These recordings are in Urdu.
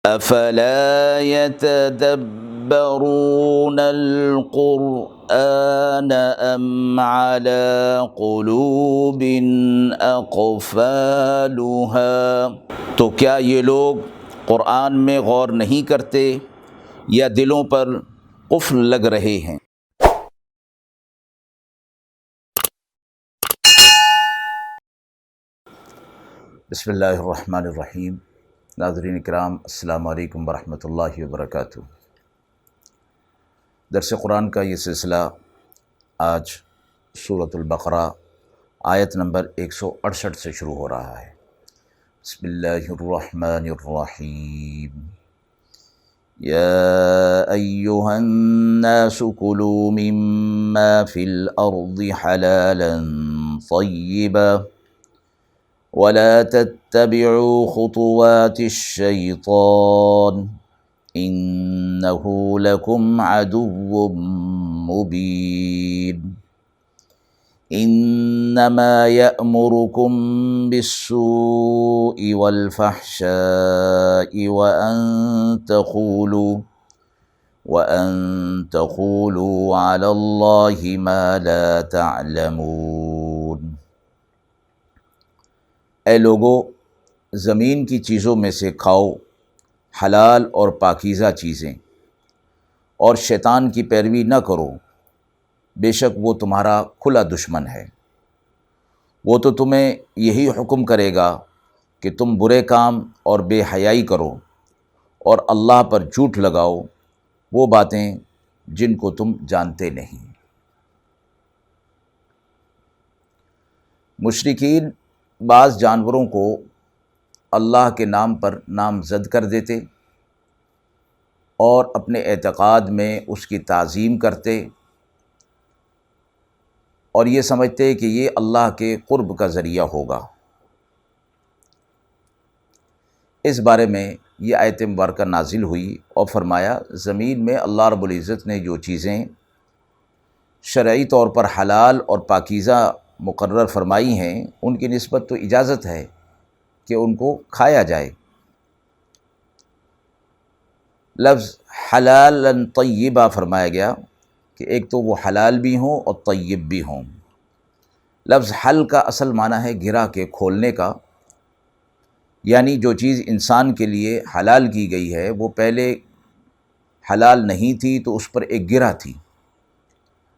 افلا يتدبرون القرآن ام على قلوب اقفالها، تو کیا یہ لوگ قرآن میں غور نہیں کرتے یا دلوں پر قفل لگ رہے ہیں؟ بسم اللہ الرحمن الرحیم۔ ناظرین کرام، السلام علیکم ورحمۃ اللہ وبرکاتہ۔ درس قرآن کا یہ سلسلہ آج سورۃ البقرہ آیت نمبر 168 سے شروع ہو رہا ہے۔ بسم اللہ الرحمن الرحیم۔ یا ایھا الناس کلوا مما فی الارض حلالا طیبا ولا تتبعوا خطوات الشیطان انہ لکم عدو مبین۔ انما یأمرکم بالسوء والفحشاء وأن تقولوا علی اللہ ما لا تعلمون۔ اے لوگو، زمین کی چیزوں میں سے کھاؤ حلال اور پاکیزہ چیزیں، اور شیطان کی پیروی نہ کرو، بے شک وہ تمہارا کھلا دشمن ہے۔ وہ تو تمہیں یہی حکم کرے گا کہ تم برے کام اور بے حیائی کرو اور اللہ پر جھوٹ لگاؤ وہ باتیں جن کو تم جانتے نہیں۔ مشرکین بعض جانوروں کو اللہ کے نام پر نامزد کر دیتے اور اپنے اعتقاد میں اس کی تعظیم کرتے اور یہ سمجھتے کہ یہ اللہ کے قرب کا ذریعہ ہوگا۔ اس بارے میں یہ آیت مبارکہ نازل ہوئی اور فرمایا، زمین میں اللہ رب العزت نے جو چیزیں شرعی طور پر حلال اور پاکیزہ مقرر فرمائی ہیں، ان کی نسبت تو اجازت ہے کہ ان کو کھایا جائے۔ لفظ حلالا طیبہ فرمایا گیا کہ ایک تو وہ حلال بھی ہوں اور طیب بھی ہوں۔ لفظ حل کا اصل معنی ہے گرہ کے کھولنے کا، یعنی جو چیز انسان کے لیے حلال کی گئی ہے وہ پہلے حلال نہیں تھی تو اس پر ایک گرہ تھی،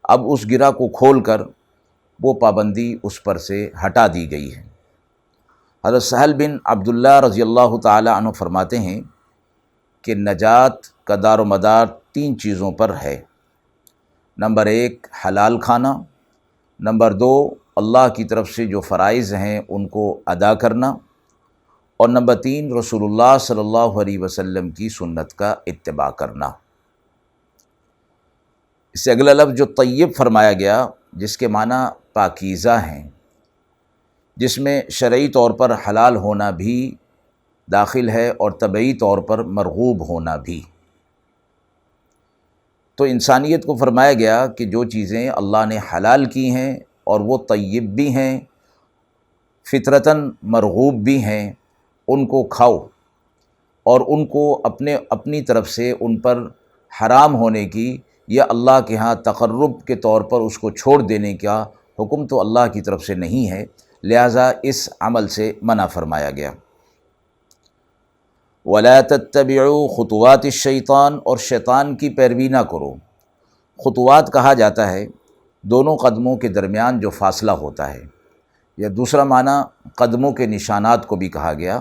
اب اس گرہ کو کھول کر وہ پابندی اس پر سے ہٹا دی گئی ہے۔ حضرت سہل بن عبداللہ رضی اللہ تعالی عنہ فرماتے ہیں کہ نجات کا دار و مدار 3 چیزوں پر ہے۔ نمبر 1 حلال کھانا، نمبر 2 اللہ کی طرف سے جو فرائض ہیں ان کو ادا کرنا، اور نمبر 3 رسول اللہ صلی اللہ علیہ وسلم کی سنت کا اتباع کرنا۔ اس سے اگلا لفظ جو طیب فرمایا گیا، جس کے معنی پاکیزہ ہیں، جس میں شرعی طور پر حلال ہونا بھی داخل ہے اور طبعی طور پر مرغوب ہونا بھی۔ تو انسانیت کو فرمایا گیا کہ جو چیزیں اللہ نے حلال کی ہیں اور وہ طیب بھی ہیں، فطرتاً مرغوب بھی ہیں، ان کو کھاؤ، اور ان کو اپنی طرف سے ان پر حرام ہونے کی یا اللہ کے ہاں تقرب کے طور پر اس کو چھوڑ دینے کا حکم تو اللہ کی طرف سے نہیں ہے، لہٰذا اس عمل سے منع فرمایا گیا۔ وَلَا تَتَّبِعُوا خُطُوَاتِ الشَّيْطَانِ، اور شیطان کی پیروی نہ کرو۔ خطوات کہا جاتا ہے دونوں قدموں کے درمیان جو فاصلہ ہوتا ہے، یا دوسرا معنی قدموں کے نشانات کو بھی کہا گیا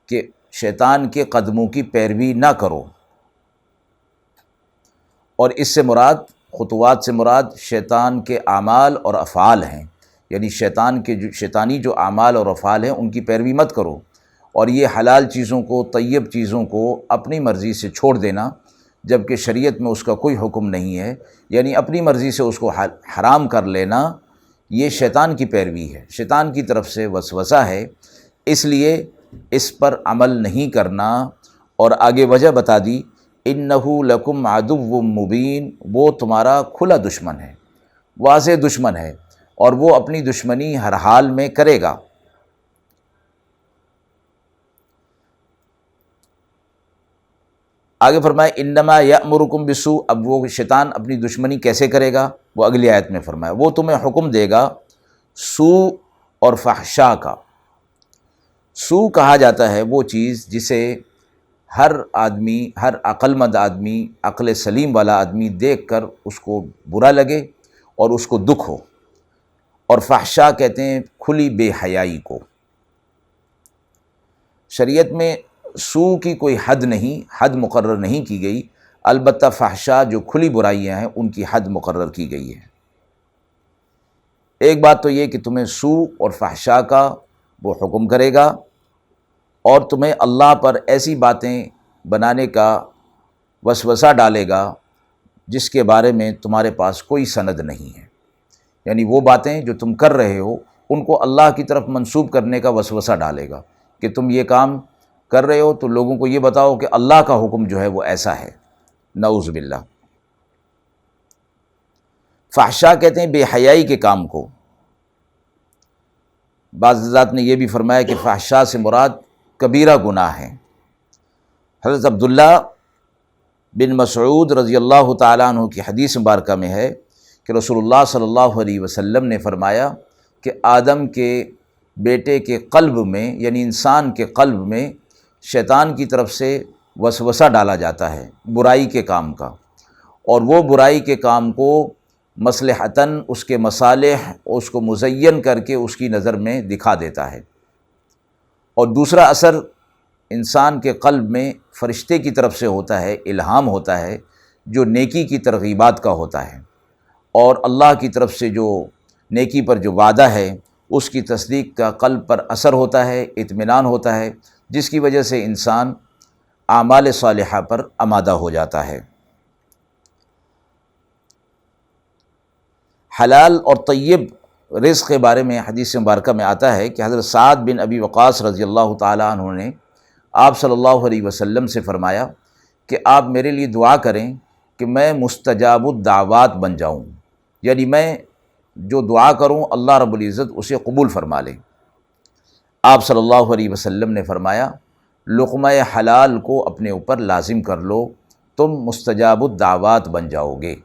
کہ شیطان کے قدموں کی پیروی نہ کرو، اور اس سے مراد خطوات سے مراد شیطان کے اعمال اور افعال ہیں، یعنی شیطانی جو اعمال اور افعال ہیں ان کی پیروی مت کرو، اور یہ حلال چیزوں کو، طیب چیزوں کو اپنی مرضی سے چھوڑ دینا جبکہ شریعت میں اس کا کوئی حکم نہیں ہے، یعنی اپنی مرضی سے اس کو حرام کر لینا، یہ شیطان کی پیروی ہے، شیطان کی طرف سے وسوسہ ہے، اس لیے اس پر عمل نہیں کرنا۔ اور آگے وجہ بتا دی، انہ لکم عدو مبین، وہ تمہارا کھلا دشمن ہے، واضح دشمن ہے، اور وہ اپنی دشمنی ہر حال میں کرے گا۔ آگے فرمایا انما یأمرکم بالسوء، اب وہ شیطان اپنی دشمنی کیسے کرے گا، وہ اگلی آیت میں فرمایا وہ تمہیں حکم دے گا سوء اور فحشاء کا۔ سوء کہا جاتا ہے وہ چیز جسے ہر آدمی، ہر عقل مند آدمی، عقل سلیم والا آدمی دیکھ کر اس کو برا لگے اور اس کو دکھ ہو، اور فحشاء کہتے ہیں کھلی بے حیائی کو۔ شریعت میں سوء کی کوئی حد نہیں، حد مقرر نہیں کی گئی، البتہ فحشاء جو کھلی برائیاں ہیں ان کی حد مقرر کی گئی ہے۔ ایک بات تو یہ کہ تمہیں سوء اور فحشاء کا وہ حکم کرے گا، اور تمہیں اللہ پر ایسی باتیں بنانے کا وسوسہ ڈالے گا جس کے بارے میں تمہارے پاس کوئی سند نہیں ہے، یعنی وہ باتیں جو تم کر رہے ہو ان کو اللہ کی طرف منسوب کرنے کا وسوسہ ڈالے گا کہ تم یہ کام کر رہے ہو تو لوگوں کو یہ بتاؤ کہ اللہ کا حکم جو ہے وہ ایسا ہے، نعوذ باللہ۔ فحشاء کہتے ہیں بے حیائی کے کام کو۔ بعض حضرات نے یہ بھی فرمایا کہ فحشاء سے مراد کبیرہ گناہ ہے۔ حضرت عبداللہ بن مسعود رضی اللہ تعالیٰ عنہ کی حدیث مبارکہ میں ہے کہ رسول اللہ صلی اللہ علیہ وسلم نے فرمایا کہ آدم کے بیٹے کے قلب میں، یعنی انسان کے قلب میں شیطان کی طرف سے وسوسہ ڈالا جاتا ہے برائی کے کام کا، اور وہ برائی کے کام کو مصلحتاً اس کے مصالح اس کو مزین کر کے اس کی نظر میں دکھا دیتا ہے، اور دوسرا اثر انسان کے قلب میں فرشتے کی طرف سے ہوتا ہے، الہام ہوتا ہے جو نیکی کی ترغیبات کا ہوتا ہے، اور اللہ کی طرف سے جو نیکی پر جو وعدہ ہے اس کی تصدیق کا قلب پر اثر ہوتا ہے، اطمینان ہوتا ہے، جس کی وجہ سے انسان اعمال صالحہ پر آمادہ ہو جاتا ہے۔ حلال اور طیب رزق کے بارے میں حدیث مبارکہ میں آتا ہے کہ حضرت سعد بن ابی وقاص رضی اللہ تعالیٰ عنہ نے آپ صلی اللہ علیہ وسلم سے فرمایا کہ آپ میرے لیے دعا کریں کہ میں مستجاب الدعوات بن جاؤں، یعنی میں جو دعا کروں اللہ رب العزت اسے قبول فرما لے۔ آپ صلی اللہ علیہ وسلم نے فرمایا لقمہ حلال کو اپنے اوپر لازم کر لو، تم مستجاب الدعوات بن جاؤ گے۔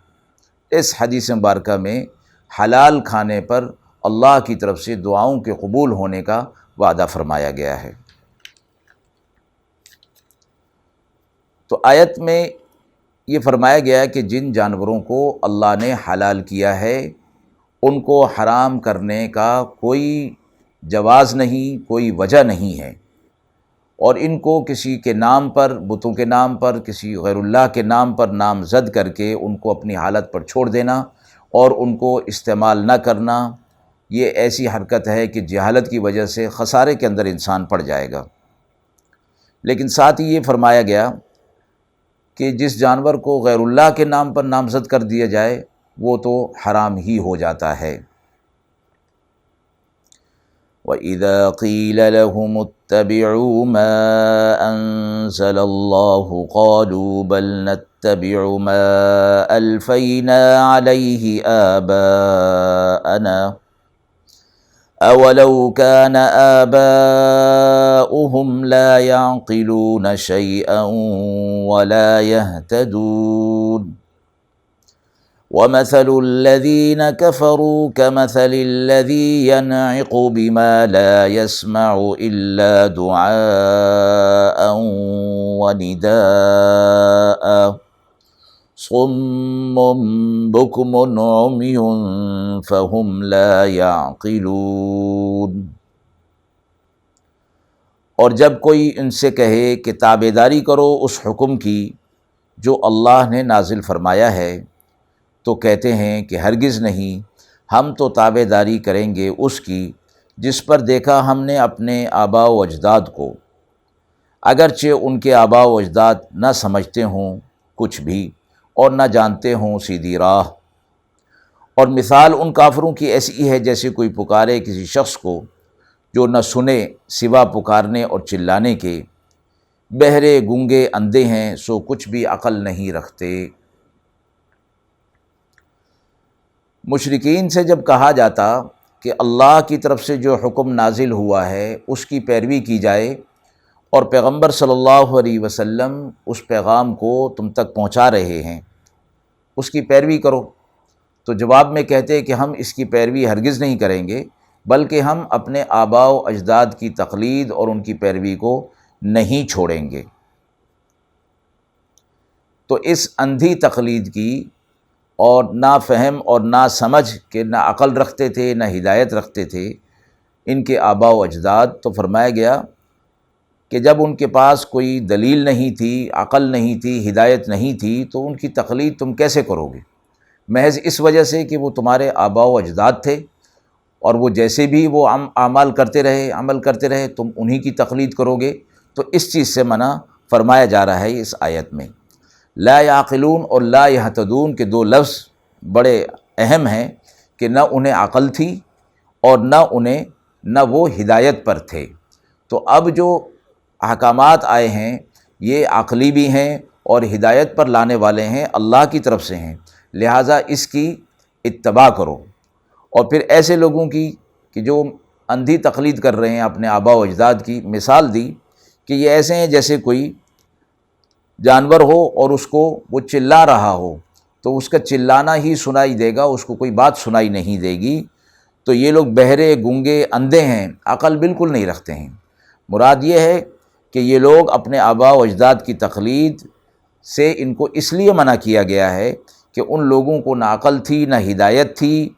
اس حدیث مبارکہ میں حلال کھانے پر اللہ کی طرف سے دعاؤں کے قبول ہونے کا وعدہ فرمایا گیا ہے۔ تو آیت میں یہ فرمایا گیا ہے کہ جن جانوروں کو اللہ نے حلال کیا ہے ان کو حرام کرنے کا کوئی جواز نہیں، کوئی وجہ نہیں ہے، اور ان کو کسی کے نام پر، بتوں کے نام پر، کسی غیر اللہ کے نام پر نامزد کر کے ان کو اپنی حالت پر چھوڑ دینا اور ان کو استعمال نہ کرنا، یہ ایسی حرکت ہے کہ جہالت کی وجہ سے خسارے کے اندر انسان پڑ جائے گا۔ لیکن ساتھ ہی یہ فرمایا گیا کہ جس جانور کو غیر اللہ کے نام پر نامزد کر دیا جائے وہ تو حرام ہی ہو جاتا ہے۔ وَإِذَا قِيلَ لَهُمُ اتَّبِعُوا مَا أَنزَلَ اللَّهُ قَالُوا بَلْ نَتَّبِعُ مَا أَلْفَيْنَا عَلَيْهِ آبَاءَنَا أَوَلَوْ كَانَ آبَاؤُهُمْ لَا يَعْقِلُونَ شَيْئًا وَلَا يَهْتَدُونَ وَمَثَلُ الَّذِينَ كَفَرُوا كَمَثَلِ الَّذِي يَنْعِقُ بِمَا لَا يَسْمَعُ إِلَّا دُعَاءً وَنِدَاءً صُمٌّ بُكْمٌ عُمْيٌ فَهُمْ لَا يَعْقِلُونَ۔ اور جب کوئی ان سے کہے کہ تابعداری کرو اس حکم کی جو اللہ نے نازل فرمایا ہے، تو کہتے ہیں کہ ہرگز نہیں، ہم تو تابعداری کریں گے اس کی جس پر دیکھا ہم نے اپنے آباء و اجداد کو، اگرچہ ان کے آباء و اجداد نہ سمجھتے ہوں کچھ بھی اور نہ جانتے ہوں سیدھی راہ۔ اور مثال ان کافروں کی ایسی ہے جیسے کوئی پکارے کسی شخص کو جو نہ سنے سوا پکارنے اور چلانے کے، بہرے گونگے اندھے ہیں سو کچھ بھی عقل نہیں رکھتے۔ مشرکین سے جب کہا جاتا کہ اللہ کی طرف سے جو حکم نازل ہوا ہے اس کی پیروی کی جائے اور پیغمبر صلی اللہ علیہ وسلم اس پیغام کو تم تک پہنچا رہے ہیں، اس کی پیروی کرو۔ تو جواب میں کہتے کہ ہم اس کی پیروی ہرگز نہیں کریں گے، بلکہ ہم اپنے آباء و اجداد کی تقلید اور ان کی پیروی کو نہیں چھوڑیں گے۔ تو اس اندھی تقلید کی اور نہ فہم اور نہ سمجھ کے نہ عقل رکھتے تھے نہ ہدایت رکھتے تھے ان کے آباء و اجداد، تو فرمایا گیا کہ جب ان کے پاس کوئی دلیل نہیں تھی، عقل نہیں تھی، ہدایت نہیں تھی، تو ان کی تقلید تم کیسے کرو گے؟ محض اس وجہ سے کہ وہ تمہارے آباء و اجداد تھے اور وہ جیسے بھی وہ اعمال کرتے رہے، عمل کرتے رہے، تم انہی کی تقلید کرو گے۔ تو اس چیز سے منع فرمایا جا رہا ہے اس آیت میں۔ لا یعقلون اور لا یہتدون کے دو لفظ بڑے اہم ہیں کہ نہ انہیں عقل تھی اور نہ وہ ہدایت پر تھے۔ تو اب جو احکامات آئے ہیں یہ عقلی بھی ہیں اور ہدایت پر لانے والے ہیں، اللہ کی طرف سے ہیں، لہٰذا اس کی اتباع کرو۔ اور پھر ایسے لوگوں کی کہ جو اندھی تقلید کر رہے ہیں اپنے آباء و اجداد کی، مثال دی کہ یہ ایسے ہیں جیسے کوئی جانور ہو اور اس کو وہ چلا رہا ہو تو اس کا چلانا ہی سنائی دے گا، اس کو کوئی بات سنائی نہیں دے گی۔ تو یہ لوگ بہرے، گونگے، اندھے ہیں، عقل بالکل نہیں رکھتے ہیں۔ مراد یہ ہے کہ یہ لوگ اپنے آباء و اجداد کی تقلید سے ان کو اس لیے منع کیا گیا ہے کہ ان لوگوں کو نہ عقل تھی نہ ہدایت تھی۔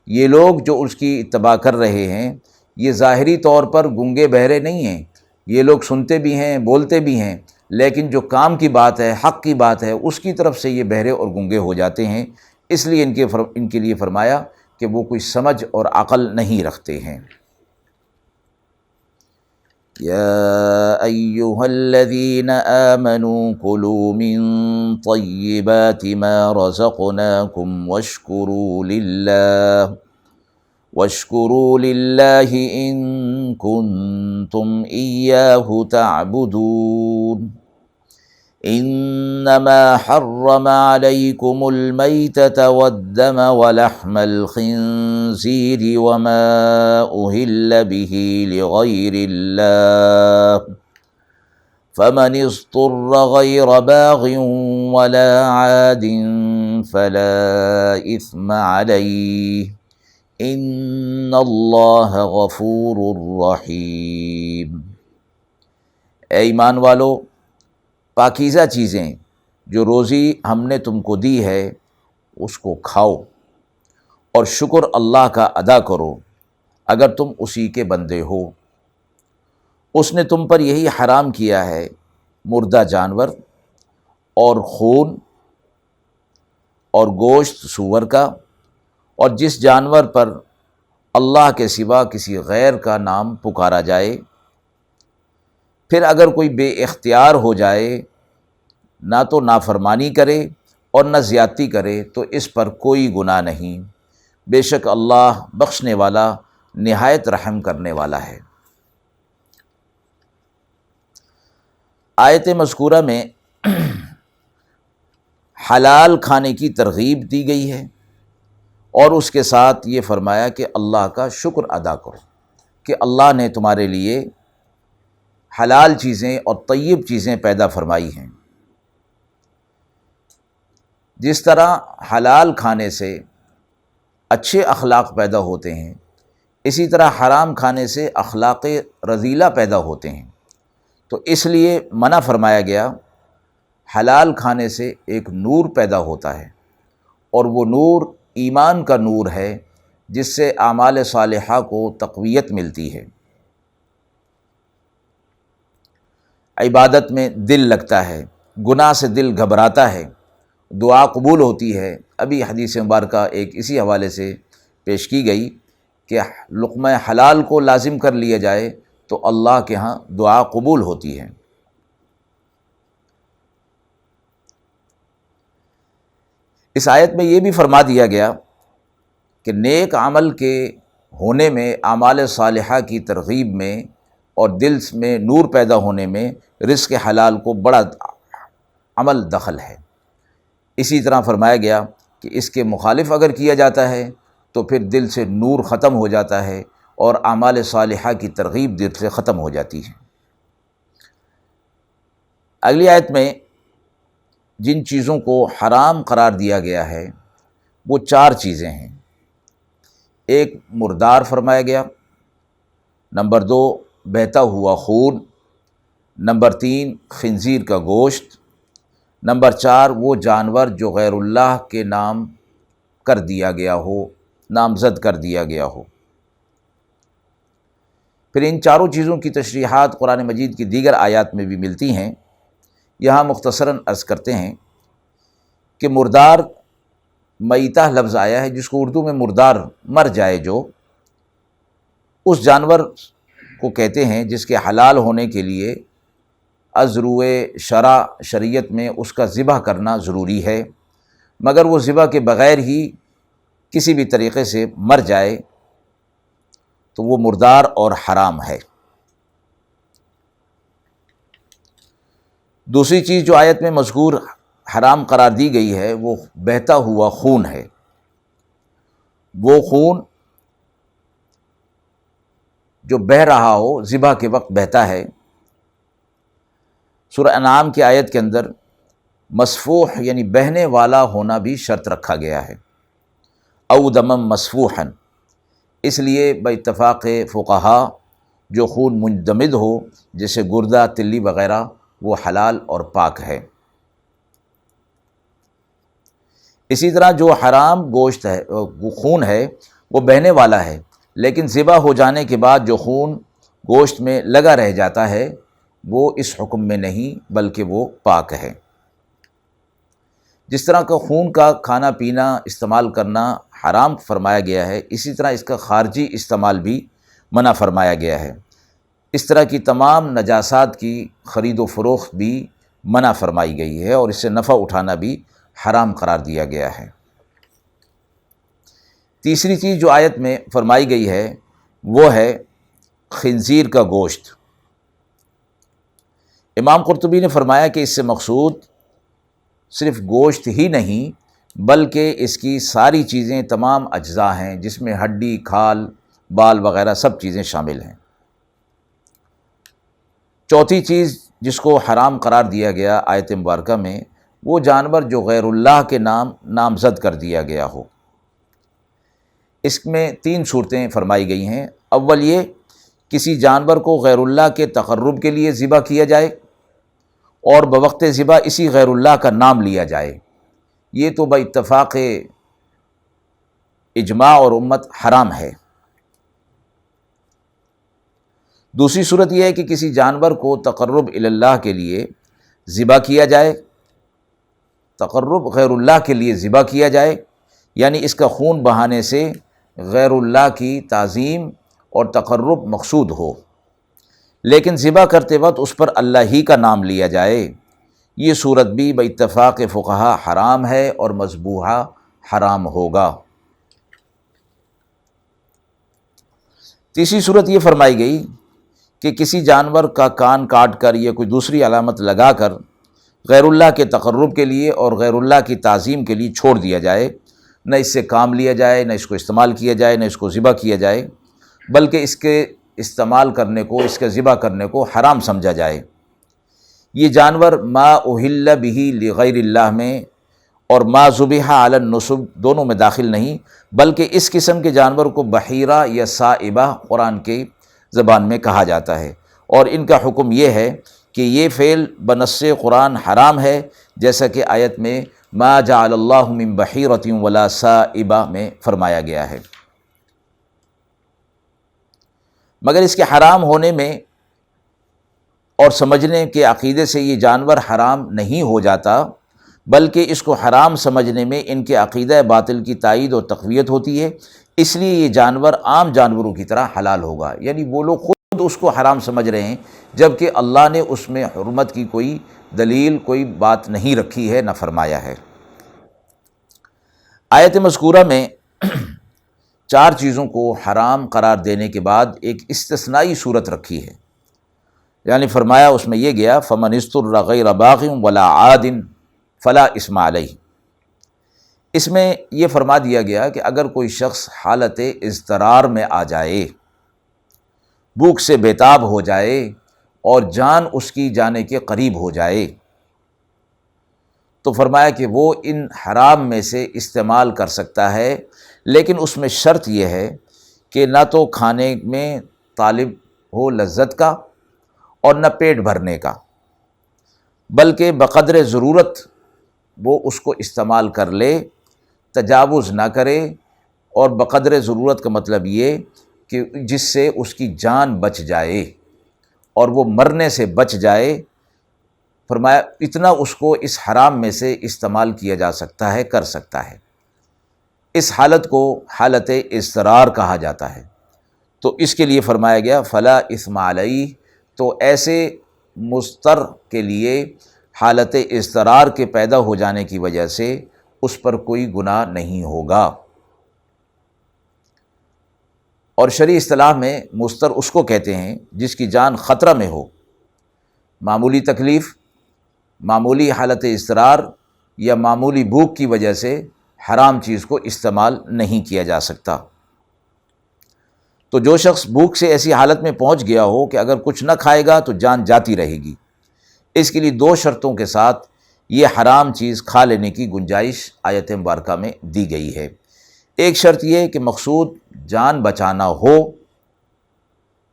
یہ لوگ جو اس کی اتباع کر رہے ہیں یہ ظاہری طور پر گونگے بہرے نہیں ہیں، یہ لوگ سنتے بھی ہیں، بولتے بھی ہیں، لیکن جو کام کی بات ہے، حق کی بات ہے، اس کی طرف سے یہ بہرے اور گونگے ہو جاتے ہیں۔ اس لیے ان کے لیے فرمایا کہ وہ کوئی سمجھ اور عقل نہیں رکھتے ہیں۔ یا ایھا الذین آمنوا کلوا من طیبات ما رزقناکم واشکروا للہ ان کنتم ایاہ تعبدون۔ انما حرم علیکم المیتۃ والدم ولحم الخنزیر وما اہل بہ لغیر اللہ فمن اضطر غیر باغ ولا عاد فلا اثم علیہ ان اللہ غفور رحیم۔ اے ایمان والو، پاکیزہ چیزیں جو روزی ہم نے تم کو دی ہے اس کو کھاؤ اور شکر اللہ کا ادا کرو اگر تم اسی کے بندے ہو۔ اس نے تم پر یہی حرام کیا ہے مردہ جانور اور خون اور گوشت سور کا، اور جس جانور پر اللہ کے سوا کسی غیر کا نام پکارا جائے۔ پھر اگر کوئی بے اختیار ہو جائے، نہ تو نافرمانی کرے اور نہ زیادتی کرے تو اس پر کوئی گناہ نہیں، بے شک اللہ بخشنے والا نہایت رحم کرنے والا ہے۔ آیت مذکورہ میں حلال کھانے کی ترغیب دی گئی ہے اور اس کے ساتھ یہ فرمایا کہ اللہ کا شکر ادا کرو کہ اللہ نے تمہارے لیے حلال چیزیں اور طیب چیزیں پیدا فرمائی ہیں۔ جس طرح حلال کھانے سے اچھے اخلاق پیدا ہوتے ہیں، اسی طرح حرام کھانے سے اخلاق رذیلہ پیدا ہوتے ہیں۔ تو اس لیے منع فرمایا گیا۔ حلال کھانے سے ایک نور پیدا ہوتا ہے اور وہ نور ایمان کا نور ہے جس سے اعمال صالحہ کو تقویت ملتی ہے، عبادت میں دل لگتا ہے، گناہ سے دل گھبراتا ہے، دعا قبول ہوتی ہے۔ ابھی حدیث مبارکہ ایک اسی حوالے سے پیش کی گئی کہ لقمہ حلال کو لازم کر لیا جائے تو اللہ کے ہاں دعا قبول ہوتی ہے۔ اس آیت میں یہ بھی فرما دیا گیا کہ نیک عمل کے ہونے میں، اعمال صالحہ کی ترغیب میں اور دل میں نور پیدا ہونے میں رزق حلال کو بڑا عمل دخل ہے۔ اسی طرح فرمایا گیا کہ اس کے مخالف اگر کیا جاتا ہے تو پھر دل سے نور ختم ہو جاتا ہے اور اعمال صالحہ کی ترغیب دل سے ختم ہو جاتی ہے۔ اگلی آیت میں جن چیزوں کو حرام قرار دیا گیا ہے وہ 4 چیزیں ہیں۔ ایک مردار فرمایا گیا، نمبر 2 بہتا ہوا خون، نمبر 3 خنزیر کا گوشت، نمبر 4 وہ جانور جو غیر اللہ کے نام کر دیا گیا ہو، نامزد کر دیا گیا ہو۔ پھر ان چاروں چیزوں کی تشریحات قرآن مجید کی دیگر آیات میں بھی ملتی ہیں۔ یہاں مختصراً عرض کرتے ہیں کہ مردار میتہ لفظ آیا ہے، جس کو اردو میں مردار، مر جائے جو، اس جانور کو کہتے ہیں جس کے حلال ہونے کے لیے از روئے شریعت میں اس کا ذبح کرنا ضروری ہے، مگر وہ ذبح کے بغیر ہی کسی بھی طریقے سے مر جائے تو وہ مردار اور حرام ہے۔ دوسری چیز جو آیت میں مذکور حرام قرار دی گئی ہے وہ بہتا ہوا خون ہے۔ وہ خون جو بہہ رہا ہو، ذبح کے وقت بہتا ہے۔ سورہ انعام کی آیت کے اندر مسفوح یعنی بہنے والا ہونا بھی شرط رکھا گیا ہے، او دمم مسفوحا، اس لیے باتفاق فقہا جو خون منجمد ہو جیسے گردہ، تلی وغیرہ، وہ حلال اور پاک ہے۔ اسی طرح جو حرام گوشت ہے، وہ خون ہے، وہ بہنے والا ہے، لیکن ذبح ہو جانے کے بعد جو خون گوشت میں لگا رہ جاتا ہے وہ اس حکم میں نہیں بلکہ وہ پاک ہے۔ جس طرح کا خون کا کھانا پینا استعمال کرنا حرام فرمایا گیا ہے، اسی طرح اس کا خارجی استعمال بھی منع فرمایا گیا ہے۔ اس طرح کی تمام نجاسات کی خرید و فروخت بھی منع فرمائی گئی ہے، اور اس سے نفع اٹھانا بھی حرام قرار دیا گیا ہے۔ تیسری چیز جو آیت میں فرمائی گئی ہے وہ ہے خنزیر کا گوشت۔ امام قرطبی نے فرمایا کہ اس سے مقصود صرف گوشت ہی نہیں بلکہ اس کی ساری چیزیں، تمام اجزاء ہیں، جس میں ہڈی، کھال، بال وغیرہ سب چیزیں شامل ہیں۔ چوتھی چیز جس کو حرام قرار دیا گیا آیت مبارکہ میں، وہ جانور جو غیر اللہ کے نام نامزد کر دیا گیا ہو۔ اس میں 3 صورتیں فرمائی گئی ہیں۔ اول یہ کسی جانور کو غیر اللہ کے تقرب کے لیے ذبح کیا جائے اور بوقت ذبح اسی غیر اللہ کا نام لیا جائے، یہ تو باتفاق اجماع اور امت حرام ہے۔ دوسری صورت یہ ہے کہ کسی جانور کو تقرب اللہ کے لیے ذبح کیا جائے، تقرب غیر اللہ کے لیے ذبح کیا جائے، یعنی اس کا خون بہانے سے غیر اللہ کی تعظیم اور تقرب مقصود ہو، لیکن ذبح کرتے وقت اس پر اللہ ہی کا نام لیا جائے، یہ صورت بھی باتفاق فقہا حرام ہے اور مذبوحہ حرام ہوگا۔ تیسری صورت یہ فرمائی گئی کہ کسی جانور کا کان کاٹ کر یا کوئی دوسری علامت لگا کر غیر اللہ کے تقرب کے لیے اور غیر اللہ کی تعظیم کے لیے چھوڑ دیا جائے، نہ اس سے کام لیا جائے، نہ اس کو استعمال کیا جائے، نہ اس کو ذبح کیا جائے، بلکہ اس کے استعمال کرنے کو، اس کے ذبح کرنے کو حرام سمجھا جائے۔ یہ جانور ما اہل بہ لغیر اللہ میں اور ما ذبح علی النصب دونوں میں داخل نہیں، بلکہ اس قسم کے جانور کو بحیرہ یا صائبہ قرآن کی زبان میں کہا جاتا ہے، اور ان کا حکم یہ ہے کہ یہ فعل بنص قرآن حرام ہے، جیسا کہ آیت میں ما جعل اللہ من بحیرۃ ولا صائبہ میں فرمایا گیا ہے۔ مگر اس کے حرام ہونے میں اور سمجھنے کے عقیدے سے یہ جانور حرام نہیں ہو جاتا، بلکہ اس کو حرام سمجھنے میں ان کے عقیدہ باطل کی تائید اور تقویت ہوتی ہے، اس لیے یہ جانور عام جانوروں کی طرح حلال ہوگا۔ یعنی وہ لوگ خود اس کو حرام سمجھ رہے ہیں، جبکہ اللہ نے اس میں حرمت کی کوئی دلیل، کوئی بات نہیں رکھی ہے، نہ فرمایا ہے۔ آیت مذکورہ میں 4 چیزوں کو حرام قرار دینے کے بعد ایک استثنائی صورت رکھی ہے، یعنی فرمایا اس میں یہ گیا فَمَنِ اسْتُرَّ غَيْرَ بَاغٍ وَلَا عَادٍ فَلَا إِثْمَ عَلَيْهِ۔ اس میں یہ فرما دیا گیا کہ اگر کوئی شخص حالت اضطرار میں آ جائے، بھوک سے بے تاب ہو جائے اور جان اس کی جانے کے قریب ہو جائے، تو فرمایا کہ وہ ان حرام میں سے استعمال کر سکتا ہے، لیکن اس میں شرط یہ ہے کہ نہ تو کھانے میں طالب ہو لذت کا اور نہ پیٹ بھرنے کا، بلکہ بقدر ضرورت وہ اس کو استعمال کر لے، تجاوز نہ کرے۔ اور بقدر ضرورت کا مطلب یہ کہ جس سے اس کی جان بچ جائے اور وہ مرنے سے بچ جائے، فرمایا اتنا اس کو اس حرام میں سے استعمال کیا جا سکتا ہے، کر سکتا ہے۔ اس حالت کو حالت اضطرار کہا جاتا ہے۔ تو اس کے لیے فرمایا گیا فلا اثم علیہ، تو ایسے مضطر کے لیے حالت اضطرار کے پیدا ہو جانے کی وجہ سے اس پر کوئی گناہ نہیں ہوگا۔ اور شرعی اصطلاح میں مضطر اس کو کہتے ہیں جس کی جان خطرہ میں ہو، معمولی تکلیف، معمولی حالت اضطرار یا معمولی بھوک کی وجہ سے حرام چیز کو استعمال نہیں کیا جا سکتا۔ تو جو شخص بھوک سے ایسی حالت میں پہنچ گیا ہو کہ اگر کچھ نہ کھائے گا تو جان جاتی رہے گی، اس کے لیے دو شرطوں کے ساتھ یہ حرام چیز کھا لینے کی گنجائش آیت مبارکہ میں دی گئی ہے۔ ایک شرط یہ کہ مقصود جان بچانا ہو،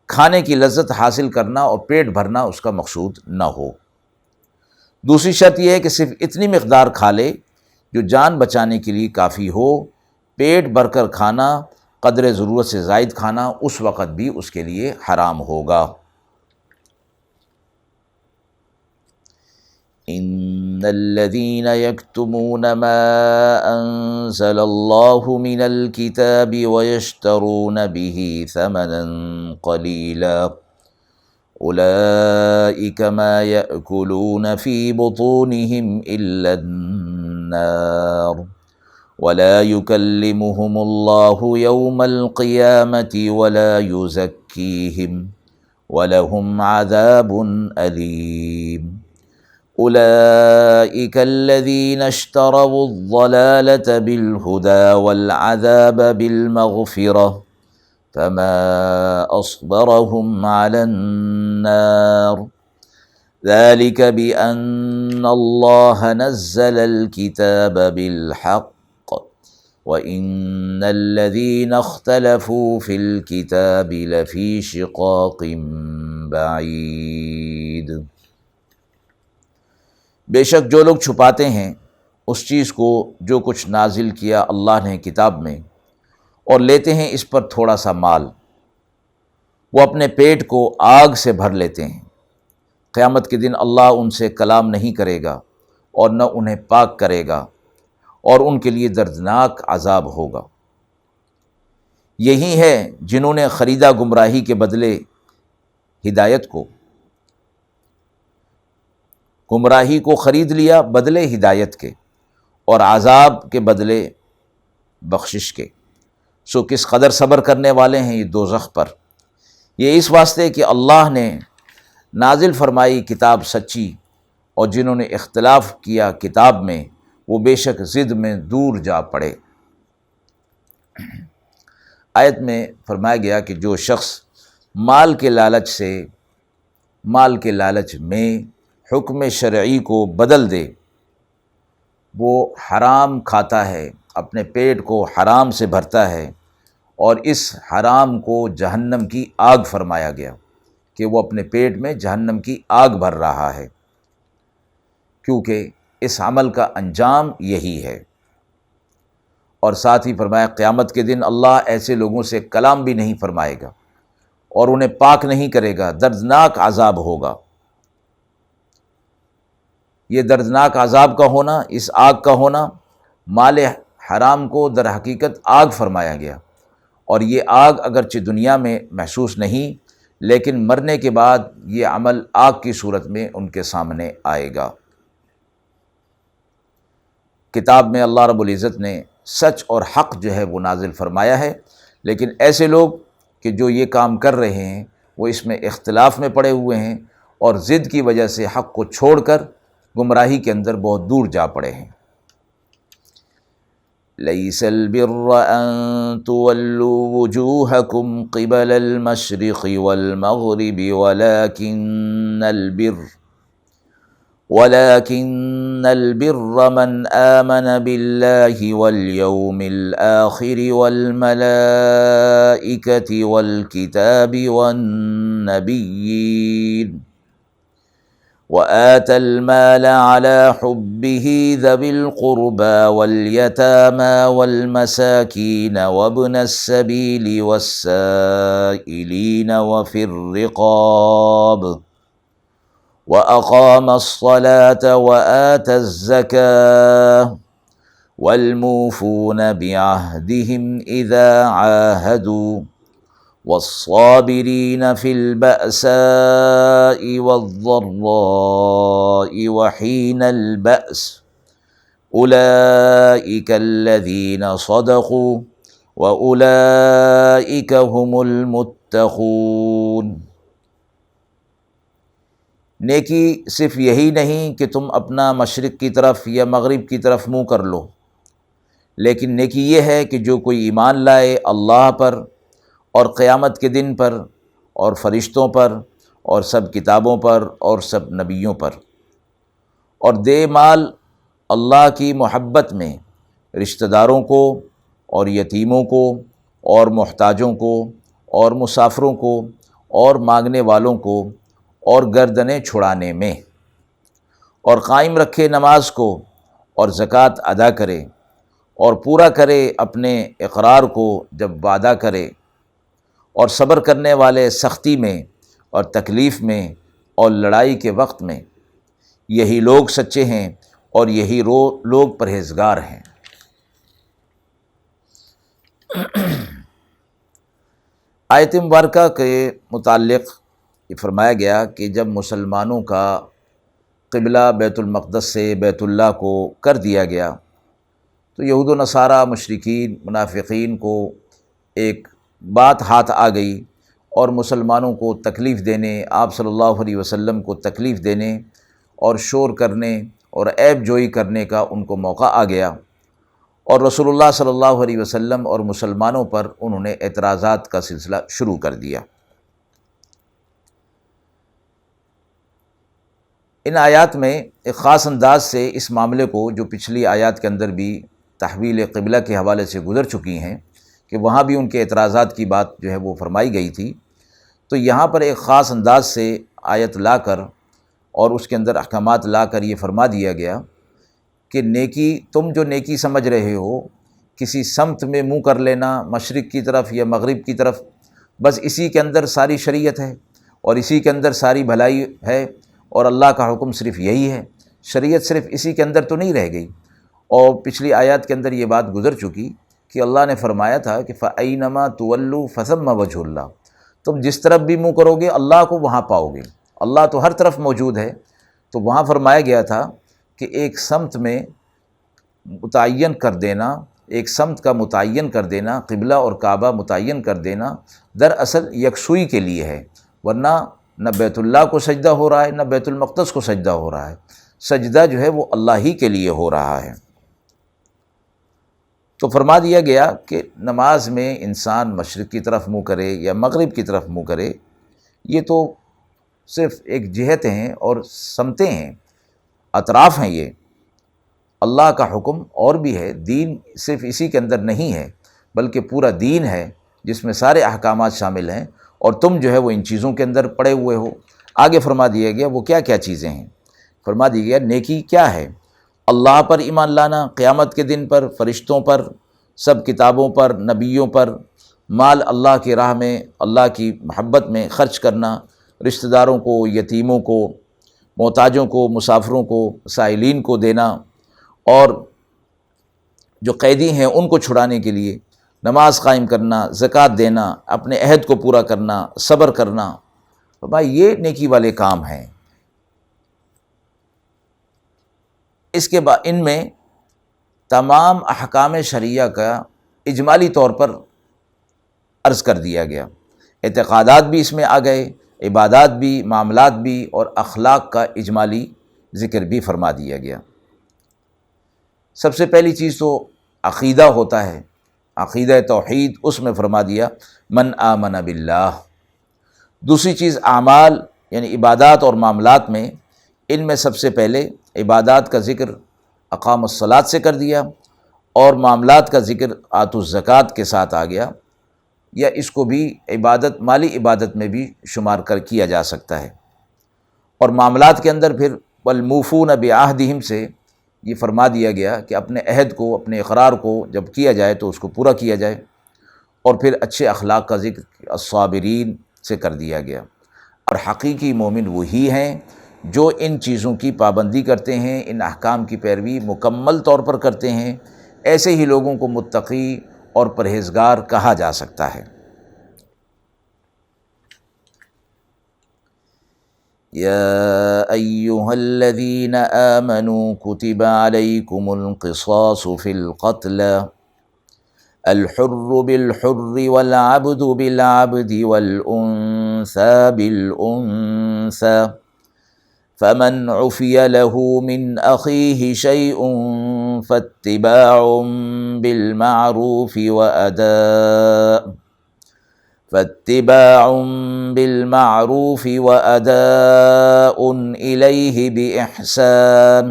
کھانے کی لذت حاصل کرنا اور پیٹ بھرنا اس کا مقصود نہ ہو۔ دوسری شرط یہ ہے کہ صرف اتنی مقدار کھا لے جو جان بچانے کے لیے کافی ہو۔ پیٹ بھر کر کھانا، قدر ضرورت سے زائد کھانا اس وقت بھی اس کے لیے حرام ہوگا۔ ان الذين يكتمون ما انزل الله من الكتاب ويشترون به ثمنا قليلا اولئك ما يأكلون في بطونهم الا النار ولا يكلمهم الله يوم القيامة ولا يزكيهم ولهم عذاب أليم أولئك الذين اشتروا الضلالة بالهدى والعذاب بالمغفرة فما أصبرهم على النار ذلك بأن الله نزل الكتاب بالحق وإن الذين اختلفوا في الكتاب لفي شقاق بعيد۔ بے شک جو لوگ چھپاتے ہیں اس چیز کو جو کچھ نازل کیا اللہ نے کتاب میں، اور لیتے ہیں اس پر تھوڑا سا مال، وہ اپنے پیٹ کو آگ سے بھر لیتے ہیں۔ قیامت کے دن اللہ ان سے کلام نہیں کرے گا اور نہ انہیں پاک کرے گا، اور ان کے لیے دردناک عذاب ہوگا۔ یہی ہے جنہوں نے خریدا گمراہی کے بدلے ہدایت کو، گمراہی کو خرید لیا بدلے ہدایت کے، اور عذاب کے بدلے بخشش کے، سو کس قدر صبر کرنے والے ہیں یہ دوزخ پر۔ یہ اس واسطے کہ اللہ نے نازل فرمائی کتاب سچی، اور جنہوں نے اختلاف کیا کتاب میں وہ بے شک ضد میں دور جا پڑے۔ آیت میں فرمایا گیا کہ جو شخص مال کے لالچ سے، مال کے لالچ میں حکم شرعی کو بدل دے، وہ حرام کھاتا ہے، اپنے پیٹ کو حرام سے بھرتا ہے، اور اس حرام کو جہنم کی آگ فرمایا گیا کہ وہ اپنے پیٹ میں جہنم کی آگ بھر رہا ہے، کیونکہ اس عمل کا انجام یہی ہے۔ اور ساتھ ہی فرمایا قیامت کے دن اللہ ایسے لوگوں سے کلام بھی نہیں فرمائے گا اور انہیں پاک نہیں کرے گا، دردناک عذاب ہوگا۔ یہ دردناک عذاب کا ہونا، اس آگ کا ہونا، مال حرام کو در حقیقت آگ فرمایا گیا، اور یہ آگ اگرچہ دنیا میں محسوس نہیں، لیکن مرنے کے بعد یہ عمل آگ کی صورت میں ان کے سامنے آئے گا۔ کتاب میں اللہ رب العزت نے سچ اور حق جو ہے وہ نازل فرمایا ہے، لیکن ایسے لوگ کہ جو یہ کام کر رہے ہیں وہ اس میں اختلاف میں پڑے ہوئے ہیں، اور ضد کی وجہ سے حق کو چھوڑ کر گمراہی کے اندر بہت دور جا پڑے ہیں۔ ليس البر أن تولوا وجوهكم قبل المشرق والمغرب ولكن البر من آمن بالله واليوم الآخر والملائكة والكتاب والنبيين وآتى المال على حبه ذوي القربى واليتامى والمساكين وابن السبيل والسائلين وفي الرقاب وأقام الصلاة وآتى الزكاة والموفون بعهدهم إذا عاهدوا والصابرين في البأساء والضراء وحين البأس أولئك الذين صدقوا وأولئك هم المتقون۔ نیکی صرف یہی نہیں کہ تم اپنا مشرق کی طرف یا مغرب کی طرف منہ کر لو، لیکن نیکی یہ ہے کہ جو کوئی ایمان لائے اللہ پر اور قیامت کے دن پر اور فرشتوں پر اور سب کتابوں پر اور سب نبیوں پر، اور دے مال اللہ کی محبت میں رشتہ داروں کو اور یتیموں کو اور محتاجوں کو اور مسافروں کو اور مانگنے والوں کو اور گردنیں چھڑانے میں، اور قائم رکھے نماز کو اور زکوٰۃ ادا کرے اور پورا کرے اپنے اقرار کو جب وعدہ کرے، اور صبر کرنے والے سختی میں اور تکلیف میں اور لڑائی کے وقت میں، یہی لوگ سچے ہیں اور یہی لوگ پرہیزگار ہیں۔ آیت مبارکہ کے متعلق یہ فرمایا گیا کہ جب مسلمانوں کا قبلہ بیت المقدس سے بیت اللہ کو کر دیا گیا تو یہود و نصارہ مشرکین منافقین کو ایک بات ہاتھ آ گئی اور مسلمانوں کو تکلیف دینے، آپ صلی اللہ علیہ وسلم کو تکلیف دینے اور شور کرنے اور عیب جوئی کرنے کا ان کو موقع آ گیا، اور رسول اللہ صلی اللہ علیہ وسلم اور مسلمانوں پر انہوں نے اعتراضات کا سلسلہ شروع کر دیا۔ ان آیات میں ایک خاص انداز سے اس معاملے کو، جو پچھلی آیات کے اندر بھی تحویل قبلہ کے حوالے سے گزر چکی ہیں کہ وہاں بھی ان کے اعتراضات کی بات جو ہے وہ فرمائی گئی تھی، تو یہاں پر ایک خاص انداز سے آیت لا کر اور اس کے اندر احکامات لا کر یہ فرما دیا گیا کہ نیکی، تم جو نیکی سمجھ رہے ہو، کسی سمت میں منہ کر لینا، مشرق کی طرف یا مغرب کی طرف، بس اسی کے اندر ساری شریعت ہے اور اسی کے اندر ساری بھلائی ہے، اور اللہ کا حکم صرف یہی ہے، شریعت صرف اسی کے اندر تو نہیں رہ گئی۔ اور پچھلی آیات کے اندر یہ بات گزر چکی کہ اللہ نے فرمایا تھا کہ فَأَيْنَمَا تُوَلُّوا فَثَمَّ وَجْهُ اللَّهِ، تم جس طرف بھی منہ کرو گے اللہ کو وہاں پاؤ گے، اللہ تو ہر طرف موجود ہے۔ تو وہاں فرمایا گیا تھا کہ ایک سمت میں متعین کر دینا، ایک سمت کا متعین کر دینا، قبلہ اور کعبہ متعین کر دینا دراصل یکسوئی کے لیے ہے، ورنہ نہ بیت اللہ کو سجدہ ہو رہا ہے نہ بیت المقدس کو سجدہ ہو رہا ہے، سجدہ جو ہے وہ اللہ ہی کے لیے ہو رہا ہے۔ تو فرما دیا گیا کہ نماز میں انسان مشرق کی طرف منہ کرے یا مغرب کی طرف منہ کرے، یہ تو صرف ایک جہت ہیں اور سمتیں ہیں، اطراف ہیں، یہ اللہ کا حکم اور بھی ہے، دین صرف اسی کے اندر نہیں ہے بلکہ پورا دین ہے جس میں سارے احکامات شامل ہیں، اور تم جو ہے وہ ان چیزوں کے اندر پڑے ہوئے ہو۔ آگے فرما دیا گیا وہ کیا کیا چیزیں ہیں، فرما دیا گیا نیکی کیا ہے، اللہ پر ایمان لانا، قیامت کے دن پر، فرشتوں پر، سب کتابوں پر، نبیوں پر، مال اللہ کی راہ میں، اللہ کی محبت میں خرچ کرنا، رشتہ داروں کو، یتیموں کو، محتاجوں کو، مسافروں کو، سائلین کو دینا، اور جو قیدی ہیں ان کو چھڑانے کے لیے نماز قائم کرنا، زکوٰۃ دینا، اپنے عہد کو پورا کرنا، صبر کرنا، بھائی یہ نیکی والے کام ہیں۔ اس کے بعد ان میں تمام احکام شرعیہ کا اجمالی طور پر عرض کر دیا گیا، اعتقادات بھی اس میں آ گئے، عبادات بھی، معاملات بھی، اور اخلاق کا اجمالی ذکر بھی فرما دیا گیا۔ سب سے پہلی چیز تو عقیدہ ہوتا ہے، عقیدہ توحید، اس میں فرما دیا من آمن باللہ۔ دوسری چیز اعمال یعنی عبادات اور معاملات میں، ان میں سب سے پہلے عبادات کا ذکر اقام الصلاۃ سے کر دیا، اور معاملات کا ذکر آتوا الزکوٰۃ کے ساتھ آ گیا، یا اس کو بھی عبادت، مالی عبادت میں بھی شمار کیا جا سکتا ہے۔ اور معاملات کے اندر پھر والموفون بعہدہم سے یہ فرما دیا گیا کہ اپنے عہد کو، اپنے اقرار کو جب کیا جائے تو اس کو پورا کیا جائے، اور پھر اچھے اخلاق کا ذکر الصابرین سے کر دیا گیا۔ اور حقیقی مومن وہی ہیں جو ان چیزوں کی پابندی کرتے ہیں، ان احکام کی پیروی مکمل طور پر کرتے ہیں، ایسے ہی لوگوں کو متقی اور پرہیزگار کہا جا سکتا ہے۔ یا ایھا الذین آمنوا کتب علیکم القصاص فی القتل الحر بالحر والعبد بالعبد والانثى بالانثى فمن عفی له من اخیہ شیء فاتباع بالمعروف وأداء إليه بإحسان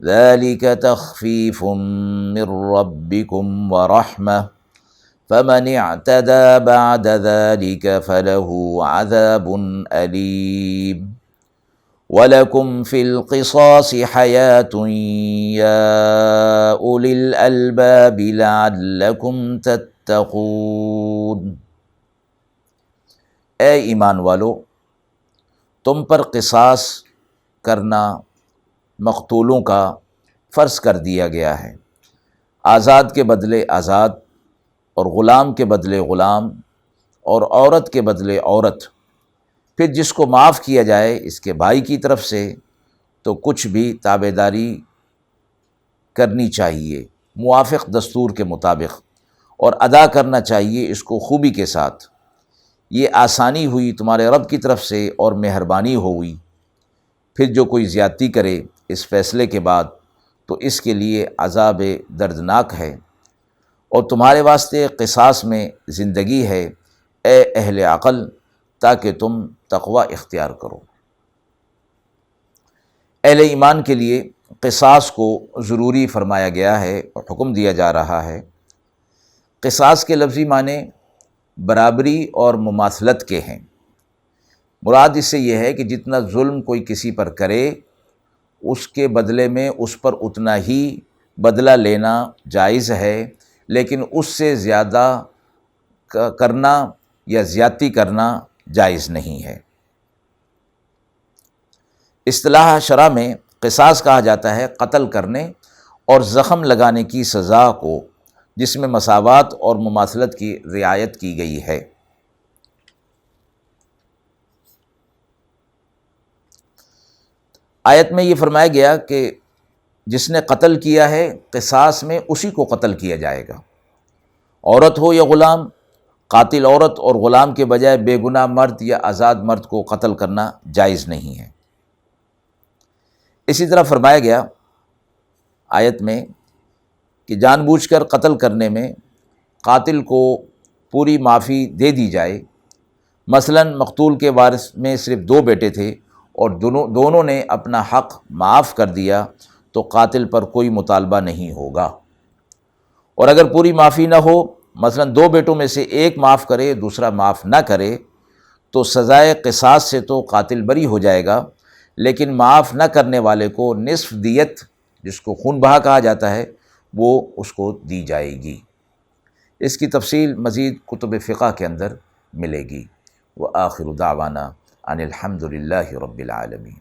ذلك تخفيف من ربكم ورحمة فمن اعتدى بعد ذلك فله عذاب أليم وَلَكُمْ فِي الْقِصَاصِ حَيَاةٌ يَا أُولِي الْأَلْبَابِ لَعَلَّكُمْ تَتَّقُونَ۔ اے ایمان والو، تم پر قصاص کرنا مقتولوں کا فرض کر دیا گیا ہے، آزاد کے بدلے آزاد، اور غلام کے بدلے غلام، اور عورت کے بدلے عورت۔ پھر جس کو معاف کیا جائے اس کے بھائی کی طرف سے تو کچھ بھی تابعداری کرنی چاہیے موافق دستور کے مطابق، اور ادا کرنا چاہیے اس کو خوبی کے ساتھ۔ یہ آسانی ہوئی تمہارے رب کی طرف سے اور مہربانی ہوئی۔ پھر جو کوئی زیادتی کرے اس فیصلے کے بعد تو اس کے لیے عذاب دردناک ہے، اور تمہارے واسطے قصاص میں زندگی ہے اے اہل عقل، تاکہ تم تقوی اختیار کرو۔ اہل ایمان کے لیے قصاص کو ضروری فرمایا گیا ہے اور حکم دیا جا رہا ہے۔ قصاص کے لفظی معنی برابری اور مماثلت کے ہیں۔ مراد اس سے یہ ہے کہ جتنا ظلم کوئی کسی پر کرے اس کے بدلے میں اس پر اتنا ہی بدلہ لینا جائز ہے، لیکن اس سے زیادہ کرنا یا زیادتی کرنا جائز نہیں ہے۔ اصطلاح شرع میں قصاص کہا جاتا ہے قتل کرنے اور زخم لگانے کی سزا کو، جس میں مساوات اور مماثلت کی رعایت کی گئی ہے۔ آیت میں یہ فرمایا گیا کہ جس نے قتل کیا ہے قصاص میں اسی کو قتل کیا جائے گا، عورت ہو یا غلام۔ قاتل عورت اور غلام کے بجائے بے گناہ مرد یا آزاد مرد کو قتل کرنا جائز نہیں ہے۔ اسی طرح فرمایا گیا آیت میں کہ جان بوجھ کر قتل کرنے میں قاتل کو پوری معافی دے دی جائے۔ مثلا مقتول کے وارث میں صرف 2 بیٹے تھے اور دونوں نے اپنا حق معاف کر دیا تو قاتل پر کوئی مطالبہ نہیں ہوگا۔ اور اگر پوری معافی نہ ہو، مثلا 2 بیٹوں میں سے ایک معاف کرے دوسرا معاف نہ کرے، تو سزائے قصاص سے تو قاتل بری ہو جائے گا، لیکن معاف نہ کرنے والے کو نصف دیت، جس کو خون بہا کہا جاتا ہے، وہ اس کو دی جائے گی۔ اس کی تفصیل مزید کتب فقہ کے اندر ملے گی۔ وآخر دعوانا ان الحمد للہ رب العالمین۔